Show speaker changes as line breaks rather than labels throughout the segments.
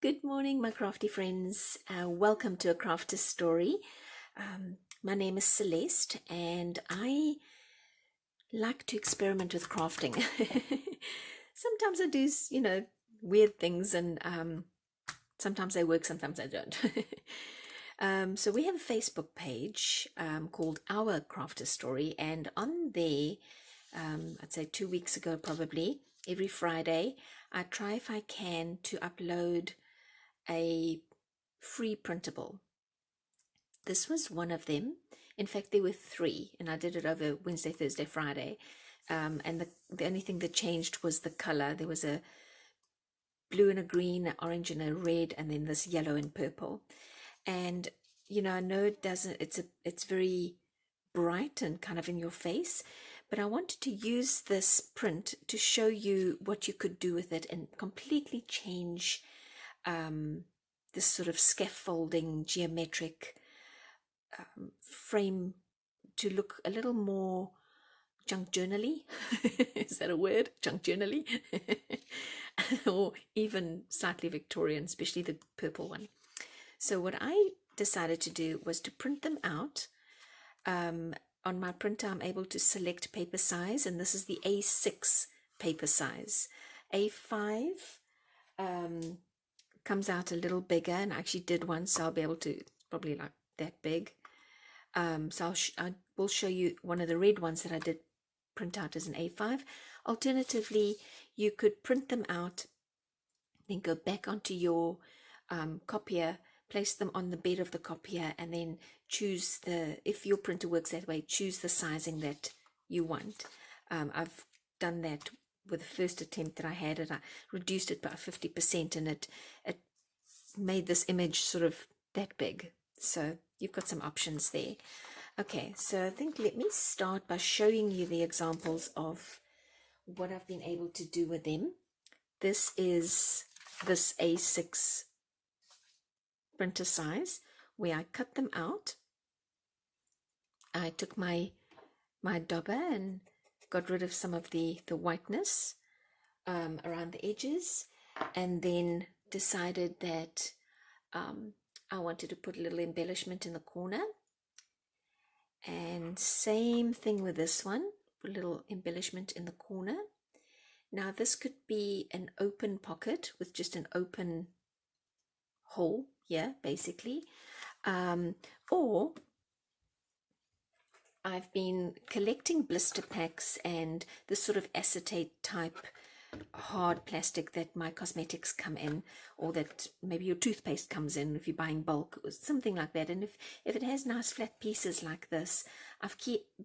Good morning, my crafty friends. Welcome to A Crafter's Story. My name is Celeste, and I like to experiment with crafting. Sometimes I do, weird things, and sometimes they work, sometimes I don't. So we have a Facebook page called Our Crafter's Story, and on there, I'd say 2 weeks ago probably, every Friday, I try if I can to upload a free printable. This was one of them. In fact, there were 3, and I did it over Wednesday, Thursday, Friday. And the only thing that changed was the color. There was a blue and a green, an orange and a red, and then this yellow and purple. And I know it doesn't. It's very bright and kind of in your face, but I wanted to use this print to show you what you could do with it and completely change this sort of scaffolding geometric frame to look a little more junk journal-y. Is that a word? Junk journal-y? Or even slightly Victorian, especially the purple one. So what I decided to do was to print them out. On my printer, I'm able to select paper size, and this is the A6 paper size. A5 comes out a little bigger, and I actually did one, so I'll be able to probably like that big. So I will show you one of the red ones that I did print out as an A5. Alternatively, you could print them out, then go back onto your copier, place them on the bed of the copier, and then choose if your printer works that way, choose the sizing that you want. I've done that with the first attempt that I had it. I reduced it by 50%, and it made this image sort of that big. So you've got some options there. Okay, so I think let me start by showing you the examples of what I've been able to do with them. This is this A6 printer size where I cut them out. I took my dauber and got rid of some of the whiteness around the edges, and then decided that I wanted to put a little embellishment in the corner. And same thing with this one, put a little embellishment in the corner. Now this could be an open pocket with just an open hole here, basically. Or I've been collecting blister packs and this sort of acetate type hard plastic that my cosmetics come in, or that maybe your toothpaste comes in if you're buying bulk, or something like that. And if it has nice flat pieces like this, I've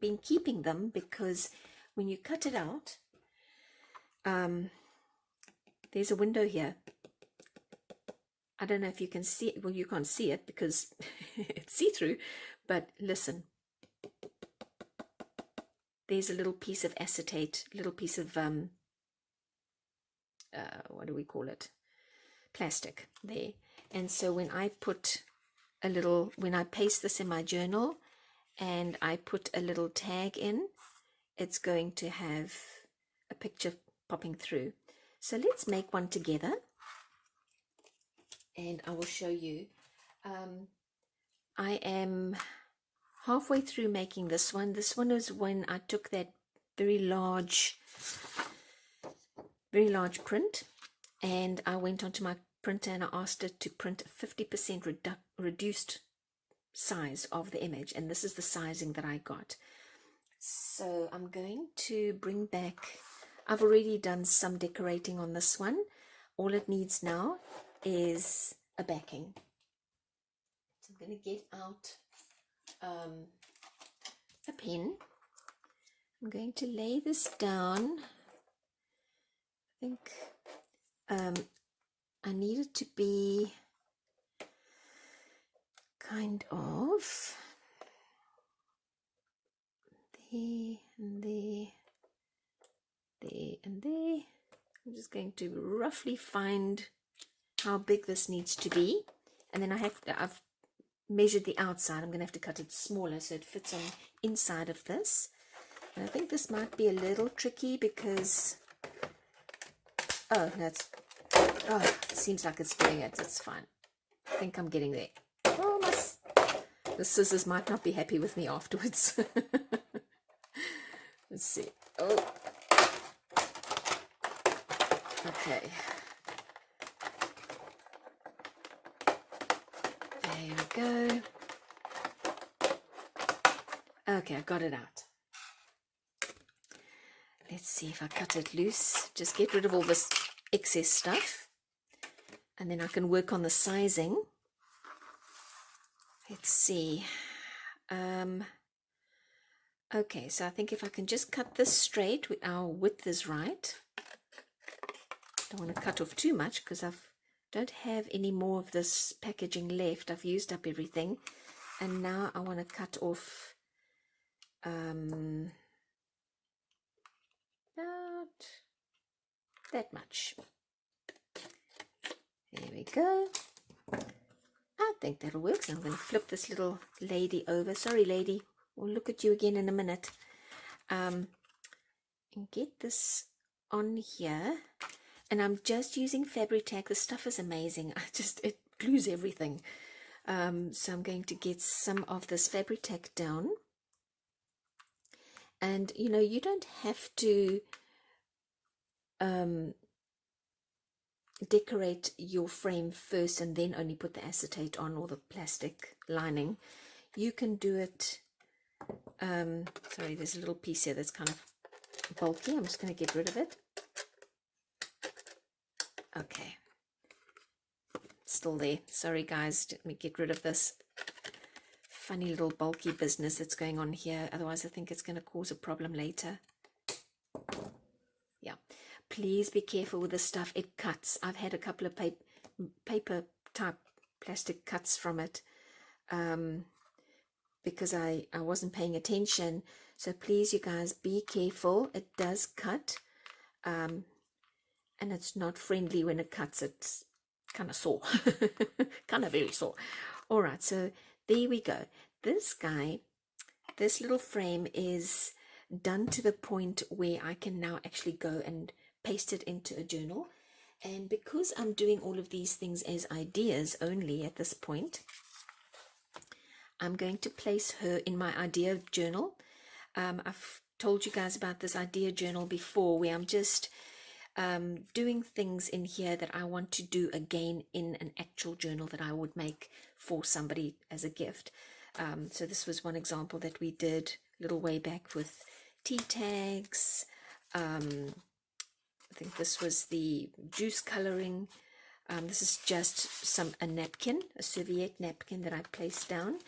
been keeping them, because when you cut it out, there's a window here. I don't know if you can see it. Well, you can't see it because it's see-through, but listen. There's a little piece of acetate, a little piece of what do we call it? Plastic there. And so when I paste this in my journal and I put a little tag in, it's going to have a picture popping through. So let's make one together, and I will show you. I am halfway through making this one. This one is when I took that very large print, and I went onto my printer and I asked it to print a 50% reduced size of the image, and this is the sizing that I got. So I'm going to bring back, I've already done some decorating on this one. All it needs now is a backing. So I'm going to get out a pen. I'm going to lay this down. I think I need it to be kind of there and there, there and there. I'm just going to roughly find how big this needs to be, and then I've measured the outside. I'm going to have to cut it smaller so it fits on inside of this. And I think this might be a little tricky because, oh, that's Oh, it seems like it's doing it. It's fine. I think I'm getting there. Oh, the scissors might not be happy with me afterwards. Let's see. Oh, okay. There we go. Okay, I got it out. Let's see if I cut it loose. Just get rid of all this excess stuff. And then I can work on the sizing. Let's see. Okay, so I think if I can just cut this straight, our width is right. Don't want to cut off too much because I don't have any more of this packaging left. I've used up everything. And now I want to cut off not that much. There we go. I think that'll work. So I'm going to flip this little lady over. Sorry, lady. We'll look at you again in a minute. And get this on here. And I'm just using Fabri-Tac. The stuff is amazing. It glues everything. So I'm going to get some of this Fabri-Tac down. And, you know, you don't have to decorate your frame first and then only put the acetate on or the plastic lining. You can do it. Sorry, there's a little piece here that's kind of bulky. I'm just going to get rid of it. Okay. Still there. Sorry, guys. Let me get rid of this funny little bulky business that's going on here. Otherwise, I think it's going to cause a problem later. Yeah. Please be careful with this stuff. It cuts. I've had a couple of paper type plastic cuts from it because I wasn't paying attention. So please, you guys, be careful. It does cut. And it's not friendly when it cuts. It's kind of sore. Kind of very sore. All right. So there we go. This guy, this little frame is done to the point where I can now actually go and paste it into a journal. And because I'm doing all of these things as ideas only at this point, I'm going to place her in my idea journal. I've told you guys about this idea journal before, where I'm just doing things in here that I want to do again in an actual journal that I would make for somebody as a gift. So this was one example that we did a little way back with tea tags. I think this was the juice coloring. This is just a napkin, a serviette napkin that I placed down.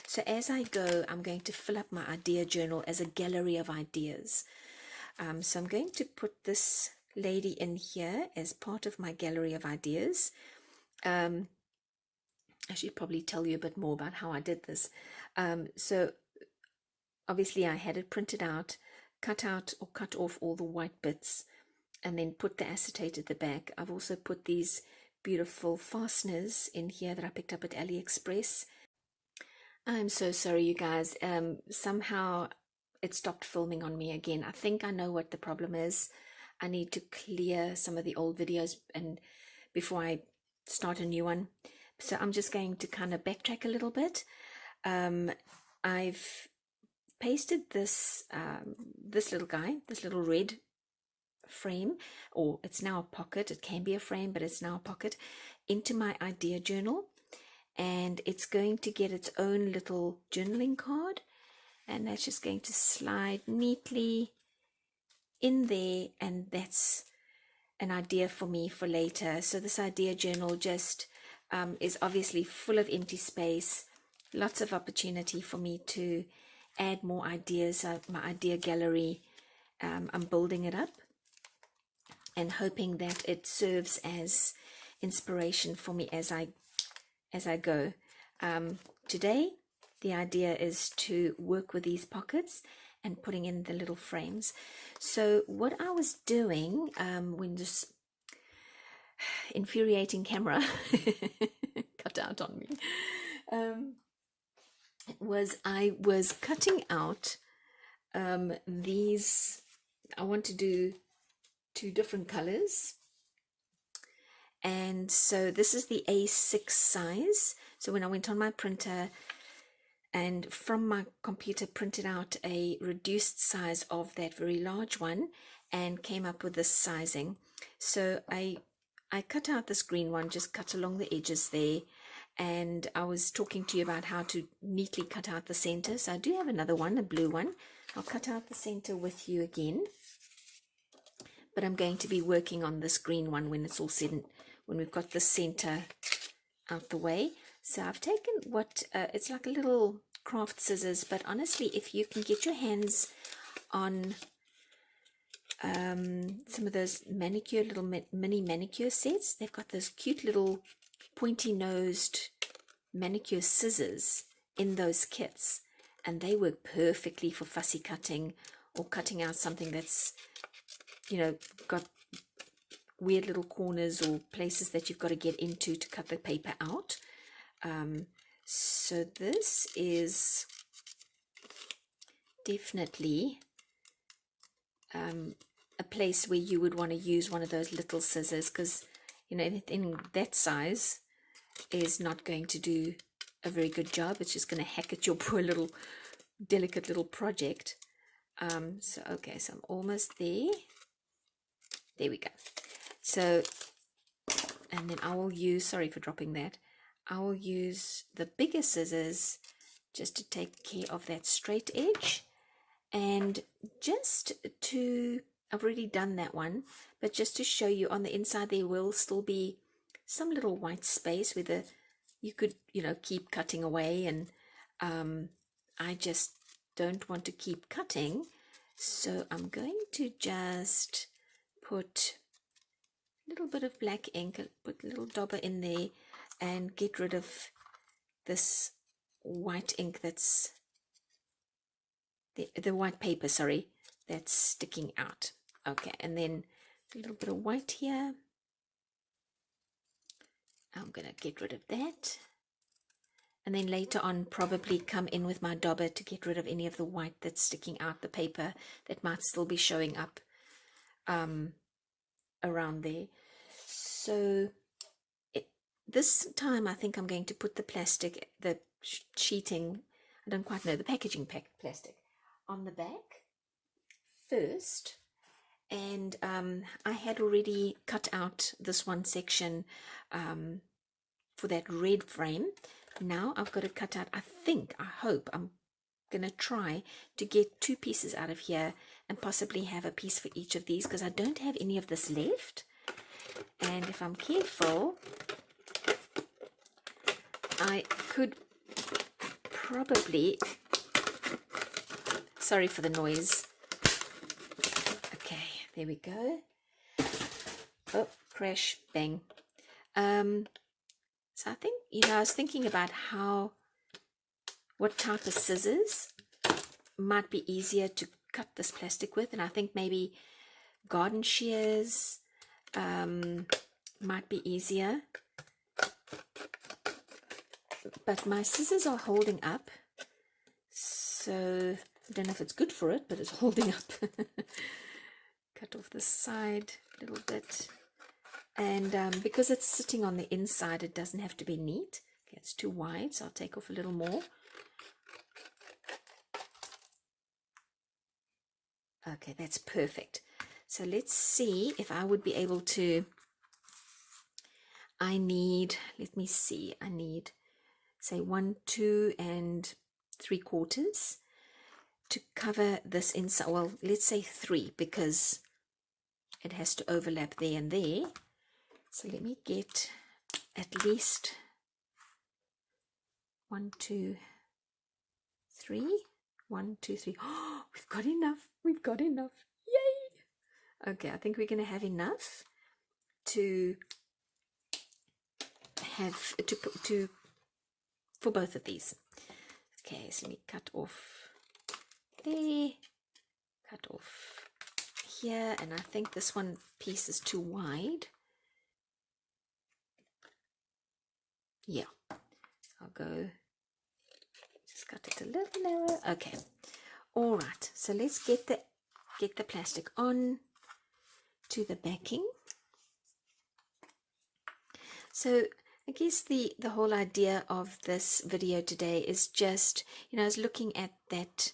So as I go, I'm going to fill up my idea journal as a gallery of ideas. So I'm going to put this lady in here as part of my gallery of ideas. I should probably tell you a bit more about how I did this. So obviously I had it printed out, cut out or cut off all the white bits, and then put the acetate at the back. I've also put these beautiful fasteners in here that I picked up at AliExpress. I'm so sorry, you guys. Somehow it stopped filming on me again. I think I know what the problem is. I need to clear some of the old videos and before I start a new one. So I'm just going to kind of backtrack a little bit. I've pasted this this little guy, this little red frame, or it's now a pocket. It can be a frame, but it's now a pocket, into my idea journal, and it's going to get its own little journaling card, and that's just going to slide neatly in there, and that's an idea for me for later. So this idea journal just is obviously full of empty space, lots of opportunity for me to add more ideas. My idea gallery, I'm building it up and hoping that it serves as inspiration for me as I go. Today the idea is to work with these pockets and putting in the little frames. So what I was doing when this infuriating camera cut out on me was I was cutting out these. I want to do 2 different colors, And so this is the A6 size. So when I went on my printer and from my computer printed out a reduced size of that very large one and came up with this sizing. So I cut out this green one, just cut along the edges there, and I was talking to you about how to neatly cut out the center. So I do have another one, a blue one. I'll cut out the center with you again, but I'm going to be working on this green one when it's all said and when we've got the center out the way. So I've taken what it's like a little craft scissors, but honestly, if you can get your hands on some of those manicure, little mini manicure sets, they've got those cute little pointy nosed manicure scissors in those kits, and they work perfectly for fussy cutting or cutting out something that's, you know, got weird little corners or places that you've got to get into to cut the paper out. So this is definitely a place where you would want to use one of those little scissors, because, you know, anything that size is not going to do a very good job. It's just going to hack at your poor little delicate little project. So okay, so I'm almost there. There we go. So, and then I will use, sorry for dropping that, I will use the bigger scissors just to take care of that straight edge, and just to, I've already done that one, but just to show you on the inside there will still be some little white space where you could, you know, keep cutting away, and I just don't want to keep cutting, so I'm going to just put a little bit of black ink, put a little dauber in there, and get rid of this white ink that's the white paper, sorry, that's sticking out. Okay, and then a little bit of white here. I'm going to get rid of that, and then later on probably come in with my dauber to get rid of any of the white that's sticking out the paper that might still be showing up around there. So this time I think I'm going to put the plastic, the sheeting, I don't quite know, the packaging plastic on the back first. And I had already cut out this one section for that red frame. Now I've got to cut out, I hope, I'm going to try to get 2 pieces out of here and possibly have a piece for each of these, because I don't have any of this left. And if I'm careful, I could probably, sorry for the noise. Okay, there we go. Oh, crash, bang. So I think, you know, I was thinking about what type of scissors might be easier to cut this plastic with, and I think maybe garden shears might be easier. But my scissors are holding up, so I don't know if it's good for it, but it's holding up. Cut off the side a little bit, and because it's sitting on the inside, it doesn't have to be neat. Okay, it's too wide, so I'll take off a little more. Okay, that's perfect. So let's see if I would be able to, I need, let me see, I need, say 1, 2 3/4 to cover this inside. Well, let's say 3, because it has to overlap there and there. So let me get at least 1, 2, 3. 1, 2, 3. Oh, we've got enough. We've got enough. Yay! Okay, I think we're going to have enough to have to for both of these. Okay, so let me cut off there, cut off here, and I think this one piece is too wide. Yeah, I'll go, just cut it a little narrow. Okay, all right, so let's get the plastic on to the backing. So I guess the whole idea of this video today is just, I was looking at that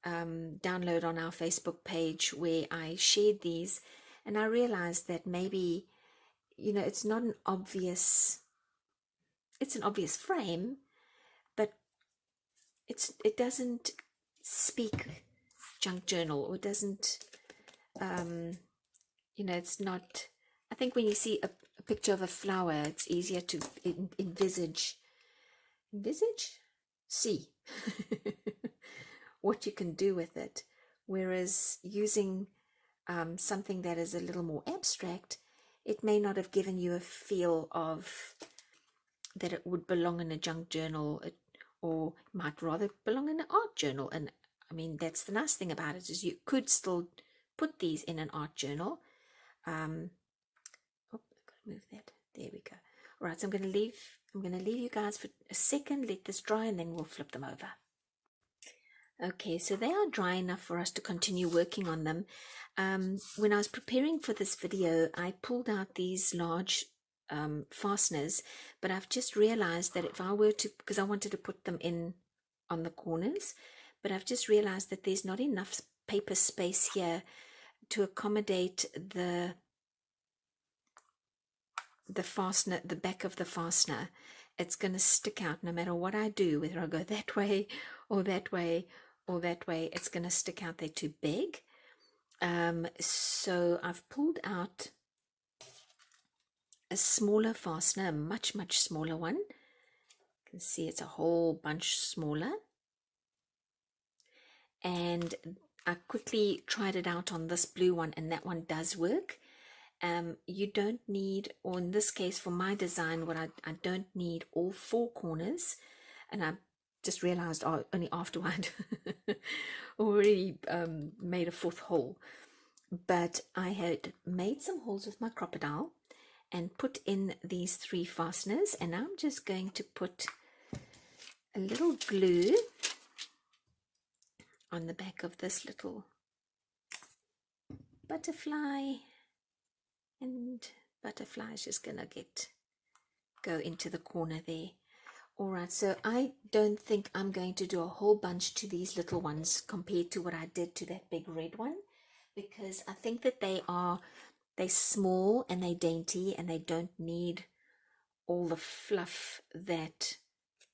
download on our Facebook page where I shared these, and I realized that maybe, it's not an obvious, it's an obvious frame, but it doesn't speak junk journal, or it doesn't, it's not, I think when you see a picture of a flower, it's easier to envisage, see what you can do with it. Whereas using something that is a little more abstract, it may not have given you a feel of that it would belong in a junk journal, or might rather belong in an art journal. And I mean, that's the nice thing about it, is you could still put these in an art journal. Oh, I've got to move that. There we go. All right, so I'm going to leave you guys for a second, let this dry, and then we'll flip them over. Okay, so they are dry enough for us to continue working on them. When I was preparing for this video, I pulled out these large fasteners, but I've just realized that if I were to, because I wanted to put them in on the corners, but I've just realized that there's not enough paper space here to accommodate the fastener, the back of the fastener. It's going to stick out no matter what I do, whether I go that way or that way or that way. It's going to stick out. They're too big. So I've pulled out a smaller fastener, a much smaller one. You can see it's a whole bunch smaller, and I quickly tried it out on this blue one, and that one does work. You don't need, or in this case for my design, what I don't need all four corners, and I just realized only afterward already made a fourth hole. But I had made some holes with my crocodile and put in these 3 fasteners, and I'm just going to put a little glue on the back of this little butterfly, and butterfly is just gonna go into the corner there. All right, so I don't think I'm going to do a whole bunch to these little ones compared to what I did to that big red one, because I think that they're small and they're dainty, and they don't need all the fluff that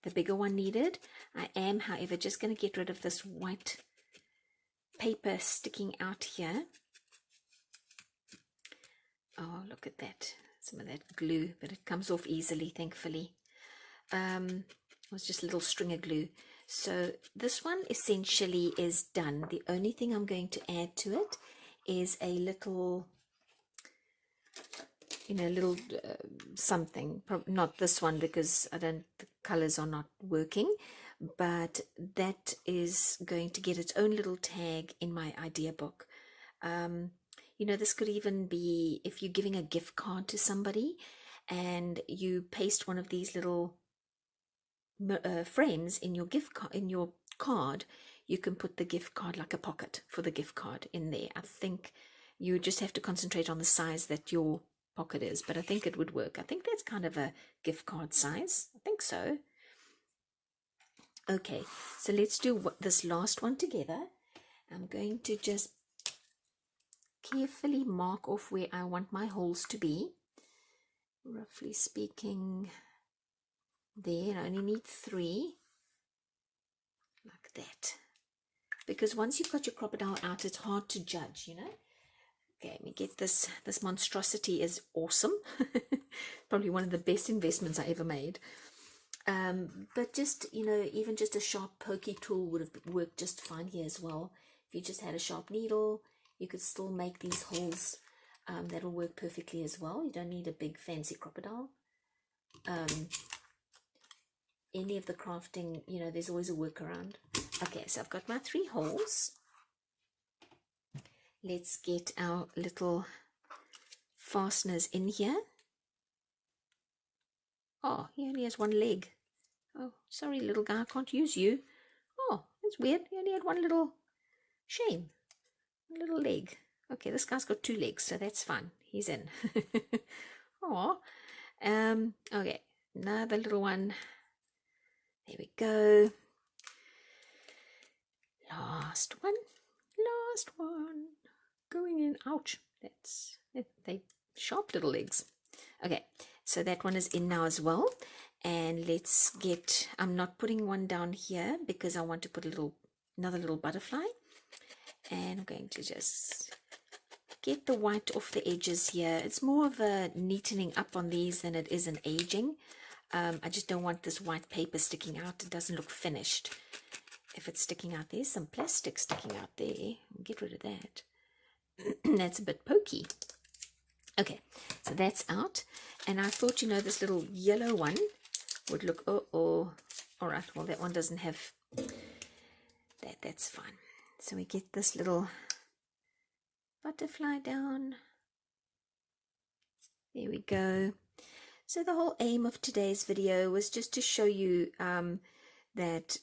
the bigger one needed. I am, however, just going to get rid of this white paper sticking out here. Oh, look at that. Some of that glue, but it comes off easily, thankfully. It was just a little string of glue. So this one essentially is done. The only thing I'm going to add to it is a little, little something. Not this one, because the colors are not working, but that is going to get its own little tag in my idea book. This could even be if you're giving a gift card to somebody and you paste one of these little frames in your card. You can put the gift card, like a pocket for the gift card, in there. I think you just have to concentrate on the size that your pocket is, but I think it would work. I think that's kind of a gift card size. I think so. Okay, so let's do this last one together. I'm going to just carefully mark off where I want my holes to be. Roughly speaking, there. I only need 3, like that, because once you've got your crocodile out, it's hard to judge, Okay, let me get this. This monstrosity is awesome. Probably one of the best investments I ever made. But just, even just a sharp pokey tool would have worked just fine here as well. If you just had a sharp needle, you could still make these holes. That'll work perfectly as well. You don't need a big fancy crocodile. Any of the crafting, there's always a workaround. Okay, so I've got my 3 holes. Let's get our little fasteners in here. Oh, he only has 1 leg. Oh, sorry, little guy, I can't use you. Oh, that's weird. He only had 1 little, shame, 1 little leg. Okay, this guy's got 2 legs, so that's fine. He's in. Oh, Okay, another little one. There we go. Last one. Last one. Going in. Ouch. That's it. They sharp little legs. Okay, so that one is in now as well. And let's get, I'm not putting one down here because I want to put another little butterfly. And I'm going to just get the white off the edges here. It's more of a neatening up on these than it is an aging. I just don't want this white paper sticking out. It doesn't look finished. If it's sticking out, there's some plastic sticking out there. Get rid of that. That's a bit pokey. Okay, so that's out. And I thought, you know, this little yellow one would look, all right, well, that one doesn't have that. That's fine. So we get this little butterfly down. There we go. So the whole aim of today's video was just to show you that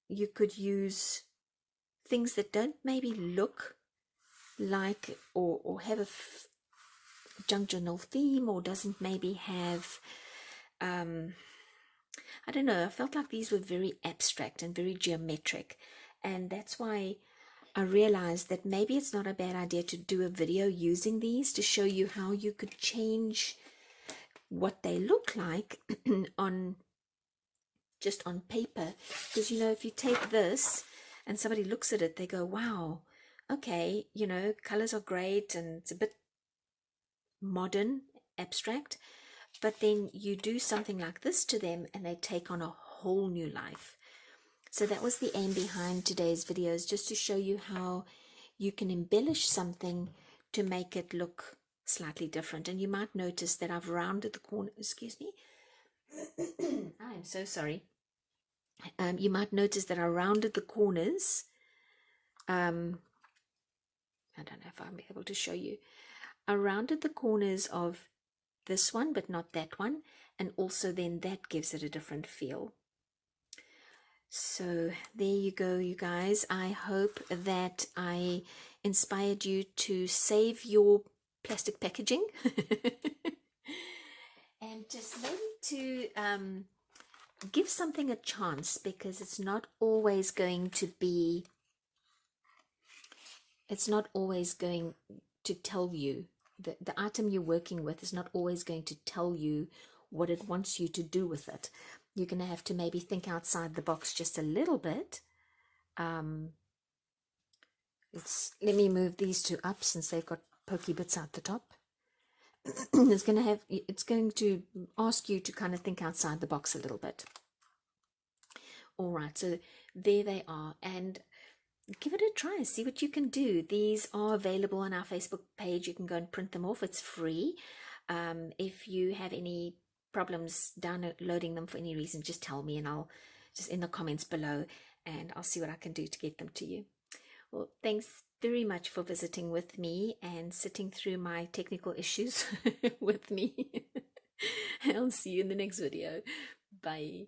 you could use things that don't maybe look like or have a junk journal theme, or doesn't maybe have, I don't know, I felt like these were very abstract and very geometric, and that's why I realized that maybe it's not a bad idea to do a video using these to show you how you could change what they look like on paper. Because, you know, if you take this and somebody looks at it, they go, wow, okay, you know, colors are great and it's a bit modern, abstract, but then you do something like this to them and they take on a whole new life. So that was the aim behind today's videos, just to show you how you can embellish something to make it look slightly different. And you might notice that I've rounded the corner. Excuse me. I'm so sorry. You might notice that I rounded the corners. I don't know if I'm able to show you. I rounded the corners of this one, but not that one. And also then that gives it a different feel. So there you go, you guys. I hope that I inspired you to save your plastic packaging and just maybe to give something a chance, because it's not always going to tell you, the item you're working with is not always going to tell you what it wants you to do with it. You're going to have to maybe think outside the box just a little bit. Let me move these two up since they've got pokey bits out the top. It's going to ask you to kind of think outside the box a little bit. All right, so there they are, and give it a try, see what you can do. These are available on our Facebook page. You can go and print them off. It's free. If you have any problems downloading them for any reason, just tell me, and I'll just in the comments below, and I'll see what I can do to get them to you. Well, thanks very much for visiting with me and sitting through my technical issues with me. I'll see you in the next video. Bye.